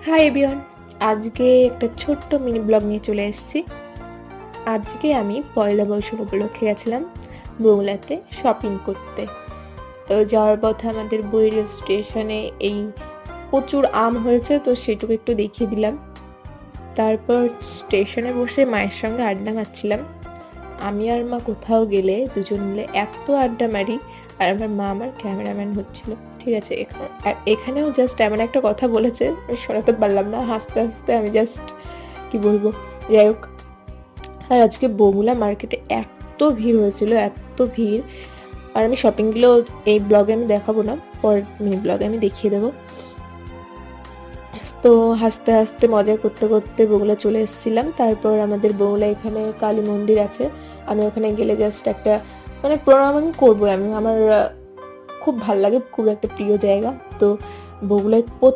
Hi everyone, আজকে একটা ছোট্ট মিনি ব্লগ নিয়ে চলে এসেছি। আজকে আমি পয়লা বৈশাখ উপলক্ষে গেছিলাম বগুড়াতে শপিং করতে। তো যাওয়ার পথে আমাদের বইয়ের স্টেশনে এই প্রচুর আম হয়েছে, তো সেটুকু একটু দেখিয়ে দিলাম। তারপর স্টেশনে বসে মায়ের সঙ্গে আড্ডা মারছিলাম। আমি আর মা কোথাও গেলে দুজন মিলে এত আড্ডা মারি, আর আমার মা আমার ক্যামেরাম্যান হচ্ছিল। ঠিক আছে, এখানেও জাস্ট এমন একটা কথা বলেছে, আমি শোনাতে পারলাম না, হাসতে হাসতে আমি জাস্ট কি বলবো। যাই হোক, আর আজকে বগুলা মার্কেটে এত ভিড় হয়েছিল, এত ভিড়। আর আমি শপিংগুলো এই ব্লগে আমি দেখাবো না, পরের মিনি ব্লগে আমি দেখিয়ে দেবো। তো হাসতে হাসতে মজা করতে করতে বগুলা চলে এসেছিলাম। তারপর আমাদের বগুলা এখানে কালী মন্দির আছে, আমি ওখানে গেলে জাস্ট একটা প্রণাম আমি করবো। আমার খুব ভাল লাগে, খুব একটা প্রিয় জায়গা। তো বগুলায়